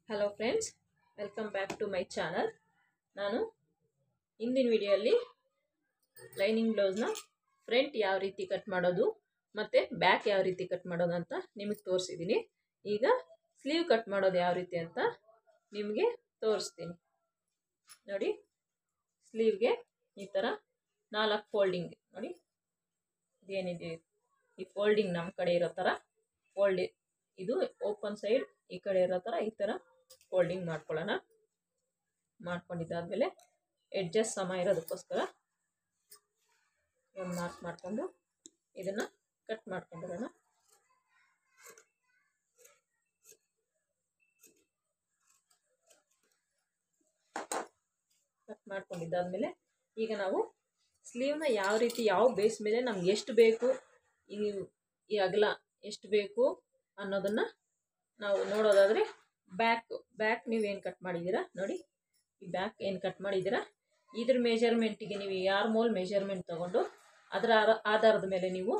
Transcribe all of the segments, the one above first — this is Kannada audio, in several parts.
Hello friends, welcome back to my channel. ನಾನು ಇಂದಿನ ವಿಡಿಯೋಲ್ಲಿ ಲೈನಿಂಗ್ ಬ್ಲೌಸ್ನ ಫ್ರಂಟ್ ಯಾವ ರೀತಿ ಕಟ್ ಮಾಡೋದು ಮತ್ತು ಬ್ಯಾಕ್ ಯಾವ ರೀತಿ ಕಟ್ ಮಾಡೋದು ಅಂತ ನಿಮಗೆ ತೋರಿಸಿದ್ದೀನಿ. ಈಗ ಸ್ಲೀವ್ ಕಟ್ ಮಾಡೋದು ಯಾವ ರೀತಿ ಅಂತ ನಿಮಗೆ ತೋರಿಸ್ತೀನಿ. ನೋಡಿ, ಸ್ಲೀವ್ಗೆ ಈ ಥರ 4 ಫೋಲ್ಡಿಂಗ್ ನೋಡಿ. ಇದೇನಿದೆ ಈ ಫೋಲ್ಡಿಂಗ್ ನಮ್ಮ ಕಡೆ ಇರೋ ಥರ ಇದು ಓಪನ್ ಸೈಡ್ ಈ ಕಡೆ ಇರೋ ಥರ ಈ ಥರ ಫೋಲ್ಡಿಂಗ್ ಮಾಡ್ಕೊಳ್ಳೋಣ. ಮಾಡ್ಕೊಂಡಿದ್ದಾದಮೇಲೆ ಎಡ್ಜಸ್ ಸಮ ಇರೋದಕ್ಕೋಸ್ಕರ ಒಂದು ಮಾರ್ಕ್ ಮಾಡಿಕೊಂಡು ಇದನ್ನು ಕಟ್ ಮಾಡ್ಕೊಂಡ್ಬಿಡೋಣ. ಕಟ್ ಮಾಡ್ಕೊಂಡಿದ್ದಾದಮೇಲೆ ಈಗ ನಾವು ಸ್ಲೀವ್ನ ಯಾವ ರೀತಿ ಯಾವ ಬೇಸ್ ಮೇಲೆ ನಮ್ಗೆ ಎಷ್ಟು ಬೇಕು, ಈ ಅಗಲ ಎಷ್ಟು ಬೇಕು ಅನ್ನೋದನ್ನು ನಾವು ನೋಡೋದಾದರೆ ಬ್ಯಾಕ್ ನೀವೇನು ಕಟ್ ಮಾಡಿದ್ದೀರಾ ನೋಡಿ, ಈ ಬ್ಯಾಕ್ ಏನು ಕಟ್ ಮಾಡಿದ್ದೀರಾ ಇದ್ರ ಮೆಜರ್ಮೆಂಟಿಗೆ ನೀವು ಆರ್ಮೋಲ್ ಮೆಜರ್ಮೆಂಟ್ ತೊಗೊಂಡು ಅದರ ಆಧಾರದ ಮೇಲೆ ನೀವು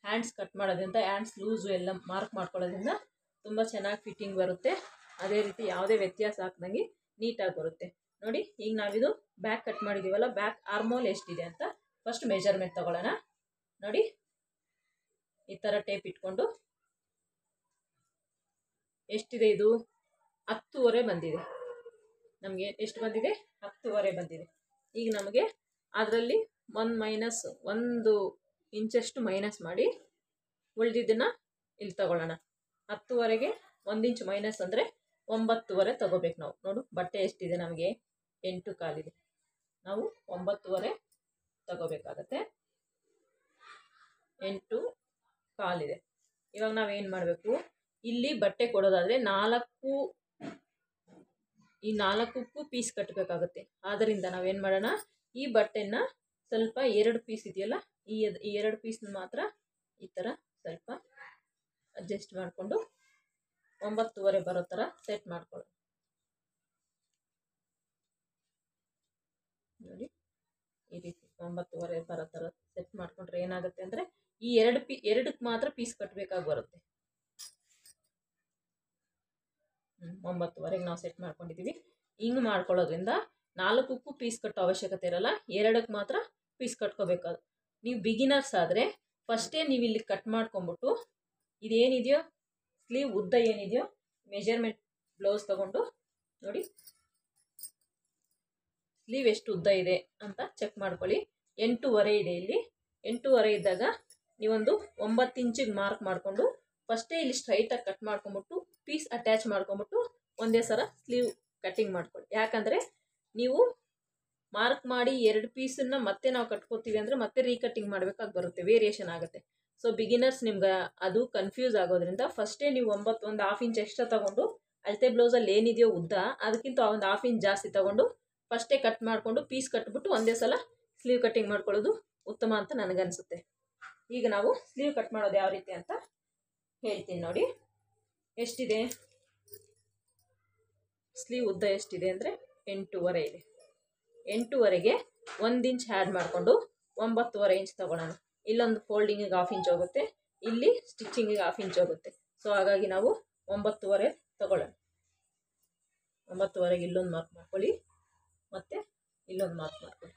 ಹ್ಯಾಂಡ್ಸ್ ಕಟ್ ಮಾಡೋದ್ರಿಂದ ಹ್ಯಾಂಡ್ಸ್ ಲೂಸು ಎಲ್ಲ ಮಾರ್ಕ್ ಮಾಡ್ಕೊಳ್ಳೋದ್ರಿಂದ ತುಂಬ ಚೆನ್ನಾಗಿ ಫಿಟ್ಟಿಂಗ್ ಬರುತ್ತೆ. ಅದೇ ರೀತಿ ಯಾವುದೇ ವ್ಯತ್ಯಾಸ ಹಾಕ್ದಂಗೆ ನೀಟಾಗಿ ಬರುತ್ತೆ. ನೋಡಿ, ಈಗ ನಾವಿದು ಬ್ಯಾಕ್ ಕಟ್ ಮಾಡಿದ್ದೀವಲ್ಲ, ಬ್ಯಾಕ್ ಆರ್ಮೋಲ್ ಎಷ್ಟಿದೆ ಅಂತ ಫಸ್ಟ್ ಮೆಜರ್ಮೆಂಟ್ ತೊಗೊಳ್ಳೋಣ. ನೋಡಿ, ಈ ಥರ ಟೇಪ್ ಇಟ್ಕೊಂಡು ಎಷ್ಟಿದೆ ಇದು 10.5 ಬಂದಿದೆ. ನಮಗೆ ಎಷ್ಟು ಬಂದಿದೆ? 10.5 ಬಂದಿದೆ. ಈಗ ನಮಗೆ ಅದರಲ್ಲಿ ಒಂದು ಇಂಚಷ್ಟು ಮೈನಸ್ ಮಾಡಿ ಉಳಿದಿದ್ದನ್ನು ಇಲ್ಲಿ ತಗೊಳ್ಳೋಣ. 10.5ಗೆ 1 ಇಂಚ್ ಮೈನಸ್ ಅಂದರೆ 9.5 ತಗೋಬೇಕು ನಾವು. ನೋಡು, ಬಟ್ಟೆ ಎಷ್ಟಿದೆ ನಮಗೆ 8.25 ಇದೆ. ನಾವು 9.5 ತಗೋಬೇಕಾಗತ್ತೆ. 8.25 ಇದೆ. ಇವಾಗ ನಾವೇನು ಮಾಡಬೇಕು, ಇಲ್ಲಿ ಬಟ್ಟೆ ಕೊಡೋದಾದರೆ 4ಕ್ಕೂ ಪೀಸ್ ಕಟ್ಟಬೇಕಾಗುತ್ತೆ. ಆದ್ದರಿಂದ ನಾವೇನು ಮಾಡೋಣ, ಈ ಬಟ್ಟೆನ ಸ್ವಲ್ಪ 2 ಪೀಸ್ ಇದೆಯಲ್ಲ, ಈ 2 ಪೀಸ್ನ ಮಾತ್ರ ಈ ಥರ ಸ್ವಲ್ಪ ಅಡ್ಜಸ್ಟ್ ಮಾಡಿಕೊಂಡು 9.5 ಬರೋ ಥರ ಸೆಟ್ ಮಾಡ್ಕೊಳ್ಳೋಣ. ನೋಡಿ, ಈ ರೀತಿ 9.5 ಬರೋ ಥರ ಸೆಟ್ ಮಾಡಿಕೊಂಡ್ರೆ ಏನಾಗುತ್ತೆ ಅಂದರೆ ಈ 2ಕ್ಕೆ ಮಾತ್ರ ಪೀಸ್ ಕಟ್ಟಬೇಕಾಗಿ ಬರುತ್ತೆ. 9.5ಗೆ ನಾವು ಸೆಟ್ ಮಾಡ್ಕೊಂಡಿದ್ದೀವಿ. ಹಿಂಗೆ ಮಾಡ್ಕೊಳ್ಳೋದ್ರಿಂದ 4ಕ್ಕೂ ಪೀಸ್ ಕಟ್ಟೋ ಅವಶ್ಯಕತೆ ಇರಲ್ಲ, 2ಕ್ಕೆ ಮಾತ್ರ ಪೀಸ್ ಕಟ್ಕೋಬೇಕಾದ್ರು. ನೀವು ಬಿಗಿನರ್ಸ್ ಆದರೆ ಫಸ್ಟೇ ನೀವು ಇಲ್ಲಿ ಕಟ್ ಮಾಡ್ಕೊಂಬಿಟ್ಟು ಇದೇನಿದೆಯೋ ಸ್ಲೀವ್ ಉದ್ದ ಏನಿದೆಯೋ ಮೆಜರ್ಮೆಂಟ್ ಬ್ಲೌಸ್ ತೊಗೊಂಡು ನೋಡಿ, ಸ್ಲೀವ್ ಎಷ್ಟು ಉದ್ದ ಇದೆ ಅಂತ ಚೆಕ್ ಮಾಡ್ಕೊಳ್ಳಿ. 8.5 ಇದೆ ಇಲ್ಲಿ. 8.5 ಇದ್ದಾಗ ನೀವೊಂದು 9 ಇಂಚಿಗೆ ಮಾರ್ಕ್ ಮಾಡಿಕೊಂಡು ಫಸ್ಟೇ ಇಲ್ಲಿ ಸ್ಟ್ರೈಟಾಗಿ ಕಟ್ ಮಾಡ್ಕೊಂಬಿಟ್ಟು ಪೀಸ್ ಅಟ್ಯಾಚ್ ಮಾಡ್ಕೊಂಬಿಟ್ಟು ಒಂದೇ ಸಲ ಸ್ಲೀವ್ ಕಟ್ಟಿಂಗ್ ಮಾಡ್ಕೊಳ್ಳಿ. ಯಾಕಂದರೆ ನೀವು ಮಾರ್ಕ್ ಮಾಡಿ 2 ಪೀಸನ್ನು ಮತ್ತೆ ನಾವು ಕಟ್ಕೋತೀವಿ ಅಂದರೆ ಮತ್ತೆ ರೀಕಟ್ಟಿಂಗ್ ಮಾಡಬೇಕಾಗಿ ಬರುತ್ತೆ, ವೇರಿಯೇಷನ್ ಆಗುತ್ತೆ. ಸೊ ಬಿಗಿನರ್ಸ್ ನಿಮ್ಗೆ ಅದು ಕನ್ಫ್ಯೂಸ್ ಆಗೋದ್ರಿಂದ ಫಸ್ಟೇ ನೀವು 1 ಹಾಫ್ ಇಂಚ್ ಎಕ್ಸ್ಟ್ರಾ ತೊಗೊಂಡು ಅಳತೆ ಬ್ಲೌಸಲ್ಲಿ ಏನಿದೆಯೋ ಉದ್ದ ಅದಕ್ಕಿಂತ 1 ಹಾಫ್ ಇಂಚ್ ಜಾಸ್ತಿ ತೊಗೊಂಡು ಫಸ್ಟೇ ಕಟ್ ಮಾಡಿಕೊಂಡು ಪೀಸ್ ಕಟ್ಬಿಟ್ಟು ಒಂದೇ ಸಲ ಸ್ಲೀವ್ ಕಟ್ಟಿಂಗ್ ಮಾಡ್ಕೊಳ್ಳೋದು ಉತ್ತಮ ಅಂತ ನನಗನ್ಸುತ್ತೆ. ಈಗ ನಾವು ಸ್ಲೀವ್ ಕಟ್ ಮಾಡೋದು ಯಾವ ರೀತಿ ಅಂತ ಹೇಳ್ತೀನಿ ನೋಡಿ. ಎಷ್ಟಿದೆ ಸ್ಲೀವ್ ಉದ್ದ ಎಷ್ಟಿದೆ ಅಂದರೆ 8.5 ಇದೆ. 8.5ಗೆ 1 ಇಂಚ್ ಆ್ಯಡ್ ಮಾಡಿಕೊಂಡು 9.5 ಇಂಚ್ ತೊಗೊಳ್ಳೋಣ. ಇಲ್ಲೊಂದು ಫೋಲ್ಡಿಂಗಿಗೆ ಹಾಫ್ ಇಂಚ್ ಹೋಗುತ್ತೆ, ಇಲ್ಲಿ ಸ್ಟಿಚಿಂಗಿಗೆ ಹಾಫ್ ಇಂಚ್ ಹೋಗುತ್ತೆ. ಸೊ ಹಾಗಾಗಿ ನಾವು 9.5 ತೊಗೊಳ್ಳೋಣ. 9.5ಗೆ ಇಲ್ಲೊಂದು ಮಾರ್ಕ್ ಮಾಡ್ಕೊಳ್ಳಿ, ಮತ್ತು ಇಲ್ಲೊಂದು ಮಾರ್ಕ್ ಮಾಡ್ಕೊಳ್ಳಿ.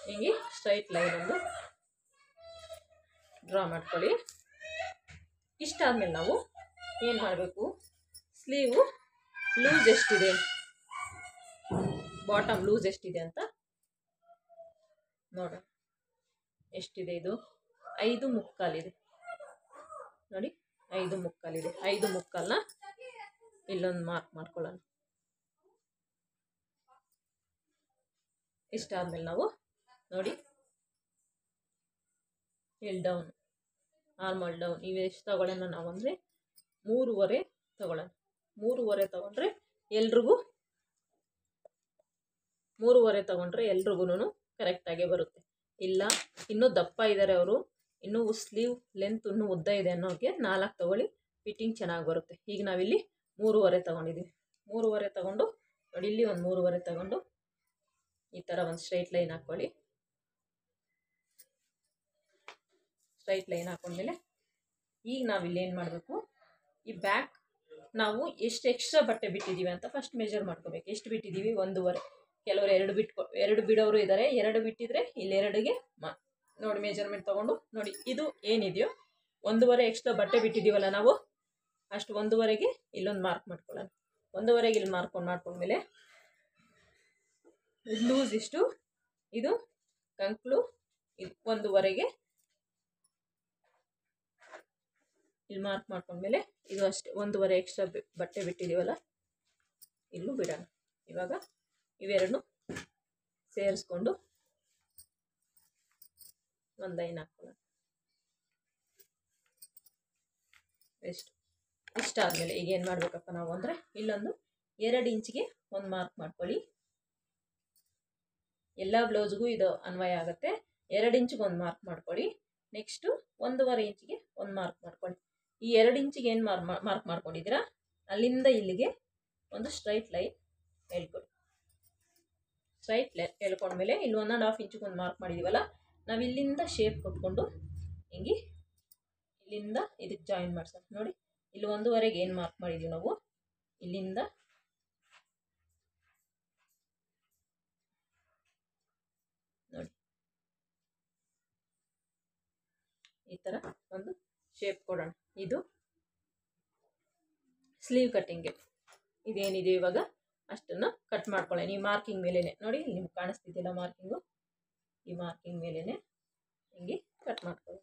ಹೀಗೆ ಸ್ಟ್ರೈಟ್ ಲೈನ್ ಒಂದು ಡ್ರಾ ಮಾಡ್ಕೊಳ್ಳಿ. ಇಷ್ಟಾದಮೇಲೆ ನಾವು ಏನು ಮಾಡಬೇಕು, ಸ್ಲೀವು ಲೂಸ್ ಎಷ್ಟಿದೆ, ಬಾಟಮ್ ಲೂಸ್ ಎಷ್ಟಿದೆ ಅಂತ ನೋಡೋಣ. ಎಷ್ಟಿದೆ ಇದು? 5.25 ಇದೆ ನೋಡಿ, 5.25 ಇದೆ. 5.25ನ ಇಲ್ಲೊಂದು ಮಾರ್ಕ್ ಮಾಡ್ಕೊಳ್ಳೋಣ. ಇಷ್ಟಾದಮೇಲೆ ನಾವು ನೋಡಿ, ಎಲ್ ಡೌನ್ ಆರ್ಮಲ್ ಡೌನ್ ಇವು ಎಷ್ಟು ತಗೊಳ್ಳೋಣ ನಾವು ಅಂದರೆ 3.5 ತಗೊಳ್ಳೋಣ. 3.5 ತೊಗೊಂಡ್ರೆ ಎಲ್ರಿಗೂ 3.5 ತೊಗೊಂಡ್ರೆ ಎಲ್ರಿಗೂ ಕರೆಕ್ಟಾಗೇ ಬರುತ್ತೆ. ಇಲ್ಲ ಇನ್ನೂ ದಪ್ಪ ಇದ್ದಾರೆ ಅವರು, ಇನ್ನೂ ಸ್ಲೀವ್ ಲೆಂತ್ ಇನ್ನೂ ಉದ್ದ ಇದೆ ಅನ್ನೋರಿಗೆ 4 ತೊಗೊಳ್ಳಿ, ಫಿಟ್ಟಿಂಗ್ ಚೆನ್ನಾಗಿ ಬರುತ್ತೆ. ಈಗ ನಾವಿಲ್ಲಿ 3.5 ತೊಗೊಂಡಿದ್ದೀವಿ. 3.5 ತೊಗೊಂಡು ನೋಡಿ, ಇಲ್ಲಿ ಒಂದು 3.5 ತೊಗೊಂಡು ಈ ಥರ ಒಂದು ಸ್ಟ್ರೈಟ್ ಲೈನ್ ಹಾಕ್ಕೊಳ್ಳಿ. ಸ್ಟ್ರೈಟ್ ಲೈನ್ ಹಾಕೊಂಡ್ಮೇಲೆ ಈಗ ನಾವಿಲ್ಲಿ ಏನು ಮಾಡಬೇಕು, ಈ ಬ್ಯಾಕ್ ನಾವು ಎಷ್ಟು ಎಕ್ಸ್ಟ್ರಾ ಬಟ್ಟೆ ಬಿಟ್ಟಿದ್ದೀವಿ ಅಂತ ಫಸ್ಟ್ ಮೆಜರ್ ಮಾಡ್ಕೋಬೇಕು. ಎಷ್ಟು ಬಿಟ್ಟಿದ್ದೀವಿ? 1.5. ಕೆಲವರು 2 ಬಿಡೋರು ಇದ್ದಾರೆ. 2 ಬಿಟ್ಟಿದ್ರೆ ಇಲ್ಲಿ 2ಗೆ ನೋಡಿ ಮೆಜರ್ಮೆಂಟ್ ತೊಗೊಂಡು ನೋಡಿ, ಇದು ಏನಿದೆಯೋ 1.5 ಎಕ್ಸ್ಟ್ರಾ ಬಟ್ಟೆ ಬಿಟ್ಟಿದ್ದೀವಲ್ಲ ನಾವು, ಅಷ್ಟು 1.5ಗೆ ಇಲ್ಲೊಂದು ಮಾರ್ಕ್ ಮಾಡ್ಕೊಳ್ಳೋಣ. 1.5ಗೆ ಇಲ್ಲಿ ಮಾಡ್ಕೊಂಡ್ಮೇಲೆ ಲೂಸ್ ಇಷ್ಟು, ಇದು ಕಂಕ್ಳು, ಇದು 1.5ಗೆ ಇಲ್ಲಿ ಮಾರ್ಕ್ ಮಾಡ್ಕೊಂಡ್ಮೇಲೆ ಇದು ಅಷ್ಟೇ 1.5 ಎಕ್ಸ್ಟ್ರಾ ಬಟ್ಟೆ ಬಿಟ್ಟಿದ್ದೀವಲ್ಲ ಇಲ್ಲೂ ಬಿಡೋಣ. ಇವಾಗ ಇವೆರಡನ್ನೂ ಸೇರಿಸ್ಕೊಂಡು ಒಂದು ಲೈನ್ ಹಾಕೊಳ್ಳೋಣ. ಇಷ್ಟಾದಮೇಲೆ ಈಗ ಏನು ಮಾಡಬೇಕಪ್ಪ ನಾವು ಅಂದರೆ, ಇಲ್ಲೊಂದು 2 ಇಂಚಿಗೆ ಒಂದು ಮಾರ್ಕ್ ಮಾಡ್ಕೊಳ್ಳಿ. ಎಲ್ಲ ಬ್ಲೌಸ್ಗೂ ಇದು ಅನ್ವಯ ಆಗುತ್ತೆ. 2 ಇಂಚಿಗೆ ಒಂದು ಮಾರ್ಕ್ ಮಾಡ್ಕೊಳ್ಳಿ. ನೆಕ್ಸ್ಟು 1.5 ಇಂಚಿಗೆ ಒಂದು ಮಾರ್ಕ್ ಮಾಡ್ಕೊಳ್ಳಿ. ಈ 2 ಇಂಚಿಗೆ ಏನು ಮಾರ್ಕ್ ಮಾಡ್ಕೊಂಡಿದ್ದೀರಾ ಅಲ್ಲಿಂದ ಇಲ್ಲಿಗೆ ಒಂದು ಸ್ಟ್ರೈಟ್ ಲೈನ್ ಹೇಳ್ಕೊಡಿ. ಸ್ಟ್ರೈಟ್ ಲೈನ್ ಹೇಳ್ಕೊಂಡ್ಮೇಲೆ ಇಲ್ಲಿ 1.5 ಇಂಚಿಗೆ ಒಂದು ಮಾರ್ಕ್ ಮಾಡಿದ್ದೀವಲ್ಲ, ನಾವು ಇಲ್ಲಿಂದ ಶೇಪ್ ಕೊಟ್ಕೊಂಡು ಹಿಂಗೆ ಇಲ್ಲಿಂದ ಇದಕ್ಕೆ ಜಾಯಿನ್ ಮಾಡ್ಸೋಣ. ನೋಡಿ, ಇಲ್ಲಿ 1.5ಗೆ ಏನು ಮಾರ್ಕ್ ಮಾಡಿದ್ದೀವಿ ನಾವು, ಇಲ್ಲಿಂದ ನೋಡಿ ಈ ಥರ ಒಂದು ಶೇಪ್ ಕೊಡೋಣ. ಇದು ಸ್ಲೀವ್ ಕಟ್ಟಿಂಗ್ಗೆ ಇದೇನಿದೆ ಇವಾಗ ಅಷ್ಟನ್ನು ಕಟ್ ಮಾಡ್ಕೊಳ್ಳಿ. ನೀವು ಮಾರ್ಕಿಂಗ್ ಮೇಲೇ ನೋಡಿ, ನಿಮ್ಗೆ ಕಾಣಿಸ್ತಿದ್ದಿಲ್ಲ ಮಾರ್ಕಿಂಗು, ಈ ಮಾರ್ಕಿಂಗ್ ಮೇಲೇ ಹಿಂಗೆ ಕಟ್ ಮಾಡ್ಕೊಳ್ಳಿ.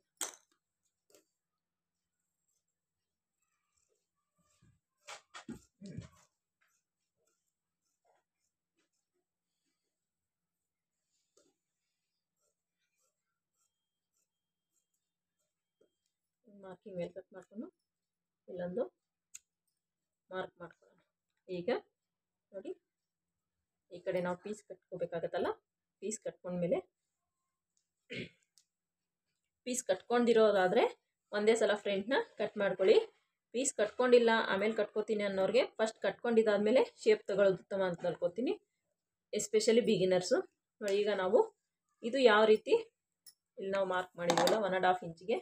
ಮಾರ್ಕಿಂಗ್ ಮೇಲೆ ಕಟ್ ಮಾಡ್ಕೊಂಡು ಇಲ್ಲೊಂದು ಮಾರ್ಕ್ ಮಾಡ್ಕೊಳ್ಳೋಣ. ಈಗ ನೋಡಿ, ಈ ಕಡೆ ನಾವು ಪೀಸ್ ಕಟ್ಕೋಬೇಕಾಗತ್ತಲ್ಲ, ಪೀಸ್ ಕಟ್ಕೊಂಡ್ಮೇಲೆ ಪೀಸ್ ಕಟ್ಕೊಂಡಿರೋದಾದರೆ ಒಂದೇ ಸಲ ಫ್ರಂಟ್ನ ಕಟ್ ಮಾಡ್ಕೊಳ್ಳಿ. ಪೀಸ್ ಕಟ್ಕೊಂಡಿಲ್ಲ ಆಮೇಲೆ ಕಟ್ಕೋತೀನಿ ಅನ್ನೋರಿಗೆ ಫಸ್ಟ್ ಕಟ್ಕೊಂಡಿದ್ದಾದಮೇಲೆ ಶೇಪ್ ತಗೊಳ್ಳೋದು ಉತ್ತಮ ಅಂತ ಹೇಳ್ಕೊತೀನಿ, ಎಸ್ಪೆಷಲಿ ಬಿಗಿನರ್ಸು. ನೋಡಿ, ಈಗ ನಾವು ಇದು ಯಾವ ರೀತಿ ಇಲ್ಲಿ ನಾವು ಮಾರ್ಕ್ ಮಾಡಿದ್ದೀವಲ್ಲ 1.5 ಇಂಚಿಗೆ,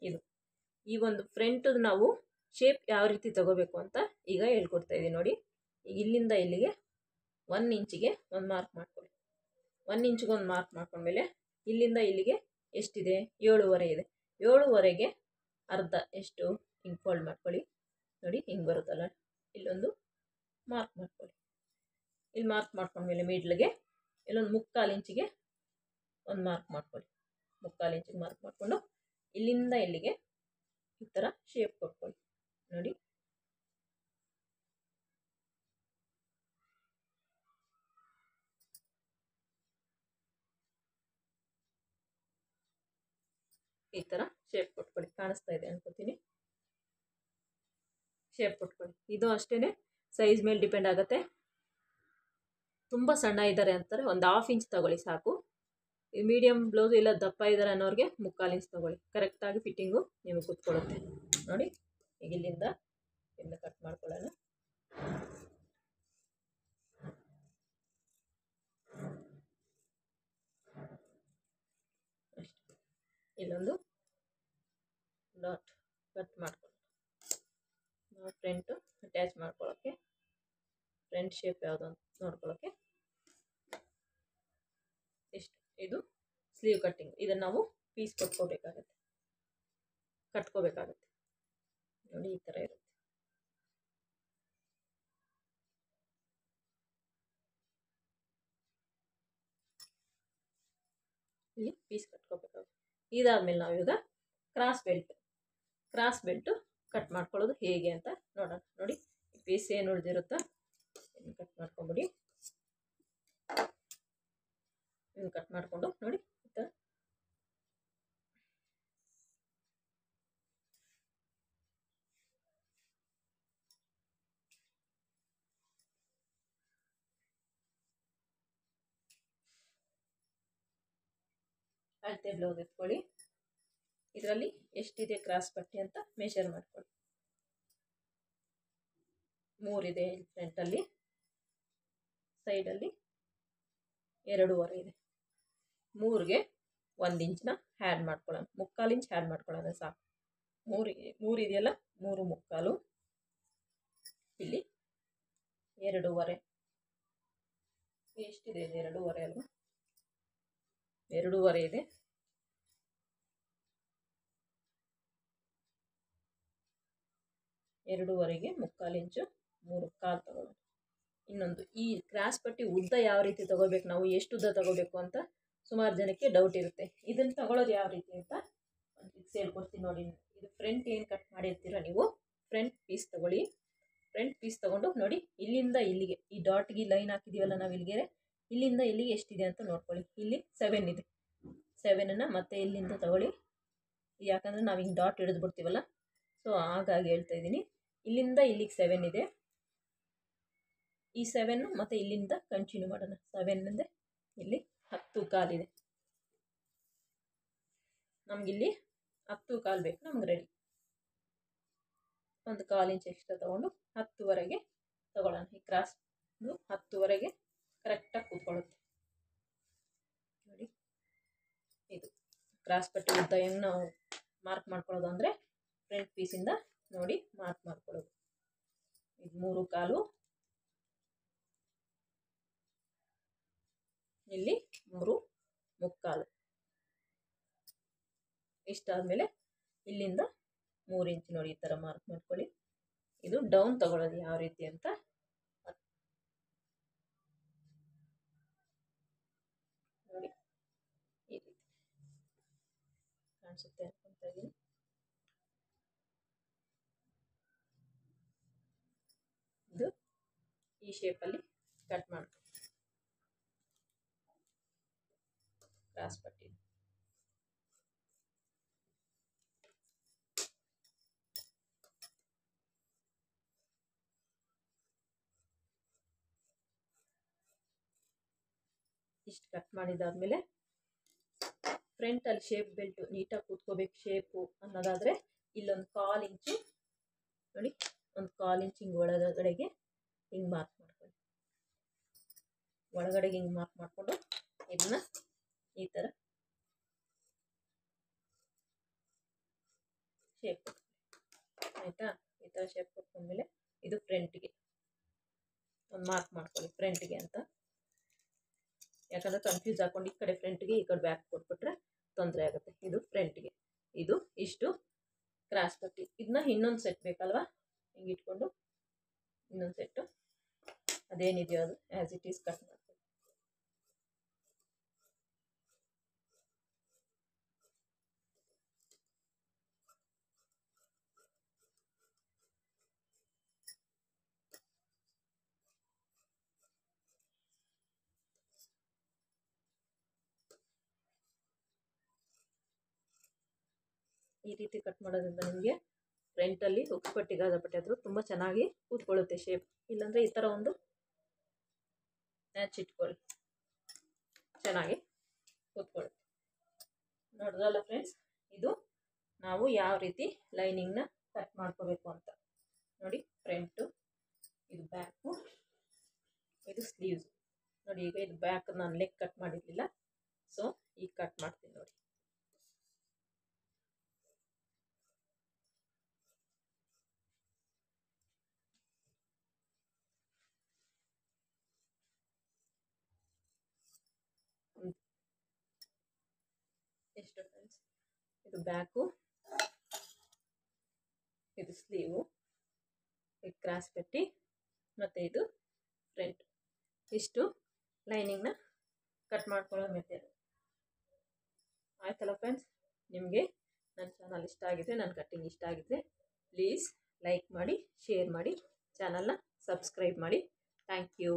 ಇದು ಈ ಒಂದು ಫ್ರಂಟ್ ನಾವು ಶೇಪ್ ಯಾವ ರೀತಿ ತಗೋಬೇಕು ಅಂತ ಈಗ ಹೇಳ್ಕೊಡ್ತಾ ಇದ್ದೀನಿ. ನೋಡಿ, ಈಗ ಇಲ್ಲಿಂದ ಇಲ್ಲಿಗೆ 1 ಇಂಚಿಗೆ ಒಂದು ಮಾರ್ಕ್ ಮಾಡ್ಕೊಳ್ಳಿ. 1 ಇಂಚಿಗೆ ಒಂದು ಮಾರ್ಕ್ ಮಾಡ್ಕೊಂಡ್ಮೇಲೆ ಇಲ್ಲಿಂದ ಇಲ್ಲಿಗೆ ಎಷ್ಟಿದೆ? 7.5 ಇದೆ. 7.5ಗೆ ಅರ್ಧ ಎಷ್ಟು ಹಿಂಗೆ ಫೋಲ್ಡ್ ಮಾಡ್ಕೊಳ್ಳಿ. ನೋಡಿ, ಹಿಂಗೆ ಬರುತ್ತಲ್ಲ, ಇಲ್ಲೊಂದು ಮಾರ್ಕ್ ಮಾಡ್ಕೊಳ್ಳಿ. ಇಲ್ಲಿ ಮಾರ್ಕ್ ಮಾಡ್ಕೊಂಡ್ಮೇಲೆ ಮಿಡ್ಲ್ಗೆ ಇಲ್ಲೊಂದು 3/4 ಇಂಚಿಗೆ ಒಂದು ಮಾರ್ಕ್ ಮಾಡ್ಕೊಳ್ಳಿ. 3/4 ಇಂಚಿಗೆ ಮಾರ್ಕ್ ಮಾಡಿಕೊಂಡು ಇಲ್ಲಿಂದ ಇಲ್ಲಿಗೆ ಈ ಥರ ಶೇಪ್ ಕೊಟ್ಕೊಳ್ಳಿ. ನೋಡಿ, ಈ ಥರ ಶೇಪ್ ಕೊಟ್ಕೊಳ್ಳಿ. ಕಾಣಿಸ್ತಾ ಇದೆ ಅನ್ಕೋತೀನಿ. ಶೇಪ್ ಕೊಟ್ಕೊಳ್ಳಿ. ಇದು ಅಷ್ಟೇ ಸೈಜ್ ಮೇಲೆ ಡಿಪೆಂಡ್ ಆಗುತ್ತೆ. ತುಂಬ ಸಣ್ಣ ಇದ್ದಾರೆ ಅಂತಾರೆ ಒಂದು 1/2 ಇಂಚ್ ತೊಗೊಳ್ಳಿ ಸಾಕು. ಈ ಮೀಡಿಯಮ್ ಬ್ಲೌಸು ಇಲ್ಲ ದಪ್ಪ ಇದ್ದಾರೆ ಅನ್ನೋರಿಗೆ 3/4 ಇಂಚ್ ತೊಗೊಳ್ಳಿ. ಕರೆಕ್ಟಾಗಿ ಫಿಟ್ಟಿಂಗು ನಿಮಗೆ ಕೂತ್ಕೊಳ್ಳುತ್ತೆ. ನೋಡಿ, ಈಗ ಇಲ್ಲಿಂದ ಕಟ್ ಮಾಡ್ಕೊಳ್ಳೋಣ. ಇಲ್ಲೊಂದು ಡಾಟ್ ಕಟ್ ಮಾಡ್ಕೊಳ್ಳಿ. ನಾವು ಫ್ರಂಟು ಅಟ್ಯಾಚ್ ಮಾಡ್ಕೊಳ್ಳೋಕ್ಕೆ, ಫ್ರಂಟ್ ಶೇಪ್ ಯಾವುದು ಅಂತ ನೋಡ್ಕೊಳ್ಳೋಕ್ಕೆ ಇಷ್ಟು. ಇದು ಸ್ಲೀವ್ ಕಟ್ಟಿಂಗ್. ಇದನ್ನು ನಾವು ಪೀಸ್ ಕಟ್ಕೋಬೇಕಾಗುತ್ತೆ. ನೋಡಿ, ಈ ಥರ ಇರುತ್ತೆ. ಇಲ್ಲಿ ಪೀಸ್ ಕಟ್ಕೋಬೇಕಾಗುತ್ತೆ. ಇದಾದ್ಮೇಲೆ ನಾವು ಈಗ ಕ್ರಾಸ್ ಬೆಲ್ಟು ಕಟ್ ಮಾಡ್ಕೊಳ್ಳೋದು ಹೇಗೆ ಅಂತ ನೋಡೋಣ. ನೋಡಿ, ಪೀಸ್ ಏನು ಉಳಿದಿರುತ್ತೋ ಕಟ್ ಮಾಡ್ಕೊಂಬಿಡಿ. ಕಟ್ ಮಾಡಿಕೊಂಡು ನೋಡಿ ಈ ಥರ ಅಳತೆ ಬ್ಲೌಸ್ ಎತ್ಕೊಳ್ಳಿ. ಇದರಲ್ಲಿ ಎಷ್ಟಿದೆ ಕ್ರಾಸ್ ಪಟ್ಟಿ ಅಂತ ಮೆಷರ್ ಮಾಡ್ಕೊಳ್ಳಿ. 3 ಇದೆ ಫ್ರಂಟಲ್ಲಿ, ಸೈಡಲ್ಲಿ 2.5 ಇದೆ. 3ಗೆ 1 ಇಂಚನ್ನ ಆ್ಯಡ್ ಮಾಡ್ಕೊಳ್ಳೋಣ, 3/4 ಇಂಚ್ ಆ್ಯಡ್ ಮಾಡ್ಕೊಳ್ಳೋಣ ಸಾಕು. 3 ಇದೆಯಲ್ಲ, 3/4 ಇಲ್ಲಿ 2.5 ಎಷ್ಟಿದೆ, ಇದು 2.5 ಅಲ್ವಾ, 2.5 ಇದೆ. 2.5ಗೆ 3/4 ಇಂಚು 3/4 ತಗೊಳ್ಳೋಣ. ಇನ್ನೊಂದು, ಈ ಕ್ರಾಸ್ ಪಟ್ಟಿ ಉದ್ದ ಯಾವ ರೀತಿ ತಗೋಬೇಕು, ನಾವು ಎಷ್ಟು ಉದ್ದ ತಗೋಬೇಕು ಅಂತ ಸುಮಾರು ಜನಕ್ಕೆ ಡೌಟ್ ಇರುತ್ತೆ. ಇದನ್ನು ತಗೊಳ್ಳೋದು ಯಾವ ರೀತಿ ಅಂತ ಒಂದು ಫಿಕ್ಸ್ ಹೇಳ್ಕೊಡ್ತೀನಿ ನೋಡಿ. ಇದು ಫ್ರಂಟ್ ಏನು ಕಟ್ ಮಾಡಿರ್ತೀರ ನೀವು, ಫ್ರಂಟ್ ಪೀಸ್ ತಗೊಳ್ಳಿ. ಫ್ರಂಟ್ ಪೀಸ್ ತಗೊಂಡು ನೋಡಿ, ಇಲ್ಲಿಂದ ಇಲ್ಲಿಗೆ ಈ ಡಾಟ್ಗೆ ಲೈನ್ ಹಾಕಿದೀವಲ್ಲ ನಾವು ಇಲ್ಲಿಗೆ, ಇಲ್ಲಿಂದ ಇಲ್ಲಿಗೆ ಎಷ್ಟಿದೆ ಅಂತ ನೋಡ್ಕೊಳ್ಳಿ. ಇಲ್ಲಿ 7 ಇದೆ. 7ಅನ್ನು ಮತ್ತೆ ಇಲ್ಲಿಂದ ತಗೊಳ್ಳಿ, ಯಾಕಂದರೆ ನಾವು ಹಿಂಗೆ ಡಾಟ್ ಹಿಡಿದು ಬಿಡ್ತೀವಲ್ಲ, ಸೊ ಹಾಗಾಗಿ ಹೇಳ್ತಾ ಇದ್ದೀನಿ. ಇಲ್ಲಿಂದ ಇಲ್ಲಿಗೆ 7 ಇದೆ. ಈ 7 ಮತ್ತು ಇಲ್ಲಿಂದ ಕಂಟಿನ್ಯೂ ಮಾಡೋಣ. 7 ಅಂದರೆ ಇಲ್ಲಿ 10.25 ಇದೆ. ನಮಗಿಲ್ಲಿ 10.25 ಬೇಕು, ನಮ್ಗೆ ರೆಡಿ. 1/4 ಇಂಚ್ ಎಕ್ಸ್ಟ್ರಾ ತೊಗೊಂಡು 10ವರೆಗೆ ತಗೊಳ್ಳೋಣ. ಈ ಕ್ರಾಸ್ 10ವರೆಗೆ ಕರೆಕ್ಟಾಗಿ ಕೂತ್ಕೊಳ್ಳುತ್ತೆ ನೋಡಿ. ಇದು ಕ್ರಾಸ್ ಪಟ್ಟಿ ಉದ್ದ ಹೆಂಗೆ ನಾವು ಮಾರ್ಕ್ ಮಾಡ್ಕೊಳ್ಳೋದು ಅಂದರೆ, ಫ್ರಂಟ್ ಪೀಸಿಂದ ನೋಡಿ ಮಾರ್ಕ್ ಮಾಡ್ಕೊಳ್ಳೋದು. ಇದು 3/4, ಇಲ್ಲಿ 3/4. ಇಷ್ಟಾದಮೇಲೆ ಇಲ್ಲಿಂದ 3 ಇಂಚ್ ನೋಡಿ ಈ ಥರ ಮಾರ್ಕ್ ಮಾಡ್ಕೊಳ್ಳಿ. ಇದು ಡೌನ್ ತಗೊಳ್ಳೋದು ಯಾವ ರೀತಿ ಅಂತ ನೋಡಿ, ಈ ರೀತಿ ಕಾಣಿಸುತ್ತೆ ಅನ್ಕೊಂತ ಇದ್ದೀನಿ. ಇದು ಈ ಶೇಪಲ್ಲಿ ಕಟ್ ಮಾಡ್ಕೊಳ್ಳಿ ಕ್ರಾಸ್ ಪಟ್ಟಿ. ಇಷ್ಟು ಕಟ್ ಮಾಡಿದಾದ್ಮೇಲೆ ಫ್ರಂಟಲ್ಲಿ ಶೇಪ್ ಬೆಲ್ಟು ನೀಟಾಗಿ ಕೂತ್ಕೋಬೇಕು ಶೇಪು ಅನ್ನೋದಾದರೆ ಇಲ್ಲೊಂದು 1/4 ಇಂಚು ನೋಡಿ, ಒಂದು 1/4 ಇಂಚ್ ಹಿಂಗೆ ಒಳಗಡೆಗೆ ಹಿಂಗೆ ಮಾರ್ಕ್ ಮಾಡ್ಕೊಳ್ಳಿ. ಒಳಗಡೆಗೆ ಹಿಂಗೆ ಮಾರ್ಕ್ ಮಾಡಿಕೊಂಡು ಇದನ್ನ ಈ ಥರ ಶೇಪ್ ಆಯಿತಾ. ಈ ಥರ ಶೇಪ್ ಕೊಟ್ಕೊಂಡ್ಮೇಲೆ ಇದು ಫ್ರಂಟ್ಗೆ ಒಂದು ಮಾರ್ಕ್ ಮಾಡ್ಕೊಳ್ಳಿ, ಫ್ರಂಟ್ಗೆ ಅಂತ. ಯಾಕಂದರೆ ಕನ್ಫ್ಯೂಸ್ ಹಾಕೊಂಡು ಈ ಕಡೆ ಫ್ರಂಟ್ಗೆ ಈ ಕಡೆ ಬ್ಯಾಕ್ ಕೊಟ್ಬಿಟ್ರೆ ತೊಂದರೆ ಆಗುತ್ತೆ. ಇದು ಫ್ರಂಟ್ಗೆ, ಇದು ಇಷ್ಟು ಕ್ರಾಸ್ ಪಟ್ಟಿ. ಇದನ್ನ ಇನ್ನೊಂದು ಸೆಟ್ ಬೇಕಲ್ವಾ, ಹಿಂಗೆ ಇಟ್ಕೊಂಡು ಇನ್ನೊಂದು ಸೆಟ್ಟು ಅದೇನಿದೆಯೋ ಅದು ಆ್ಯಸ್ ಇಟ್ ಈಸ್ ಕಟ್ ಮಾಡ್ತೀವಿ. ಈ ರೀತಿ ಕಟ್ ಮಾಡೋದ್ರಿಂದ ನಿಮಗೆ ಫ್ರಂಟಲ್ಲಿ ಹುಕ್ಸ್ ಪಟ್ಟಿ ಗಾಜಾ ಪಟ್ಟಿ ಆದರೂ ತುಂಬ ಚೆನ್ನಾಗಿ ಕೂತ್ಕೊಳ್ಳುತ್ತೆ ಶೇಪ್. ಇಲ್ಲಾಂದರೆ ಈ ಥರ ಒಂದು ಮ್ಯಾಚ್ ಇಟ್ಕೊಳ್ಳಿ, ಚೆನ್ನಾಗಿ ಕೂತ್ಕೊಳ್ಳುತ್ತೆ. ನೋಡಿದ್ರಲ್ಲ ಫ್ರೆಂಡ್ಸ್, ಇದು ನಾವು ಯಾವ ರೀತಿ ಲೈನಿಂಗ್ನ ಕಟ್ ಮಾಡ್ಕೋಬೇಕು ಅಂತ ನೋಡಿ. ಫ್ರಂಟು, ಇದು ಬ್ಯಾಕು, ಇದು ಸ್ಲೀವ್ಸ್ ನೋಡಿ. ಈಗ ಇದು ಬ್ಯಾಕ್ ನಾನು ಲೆಗ್ ಕಟ್ ಮಾಡಿರಲಿಲ್ಲ, ಸೊ ಈಗ ಕಟ್ ಮಾಡ್ತೀನಿ ನೋಡಿ. ಎಷ್ಟು ಫ್ರೆಂಡ್ಸ್, ಇದು ಬ್ಯಾಕು, ಇದು ಸ್ಲೀವು, ಇದು ಕ್ರಾಸ್ ಪಟ್ಟಿ ಮತ್ತು ಇದು ಫ್ರಂಟ್. ಇಷ್ಟು ಲೈನಿಂಗ್ನ ಕಟ್ ಮಾಡ್ಕೊಳ್ಳೋ ಮೆಥಡ್ ಆಯ್ತಲ್ಲ ಫ್ರೆಂಡ್ಸ್. ನಿಮಗೆ ನನ್ನ ಚಾನಲ್ ಇಷ್ಟ ಆಗಿದ್ರೆ, ನನ್ನ ಕಟ್ಟಿಂಗ್ ಇಷ್ಟ ಆಗಿದ್ರೆ ಪ್ಲೀಸ್ ಲೈಕ್ ಮಾಡಿ, ಶೇರ್ ಮಾಡಿ, ಚಾನಲ್ನ ಸಬ್ಸ್ಕ್ರೈಬ್ ಮಾಡಿ. Thank you.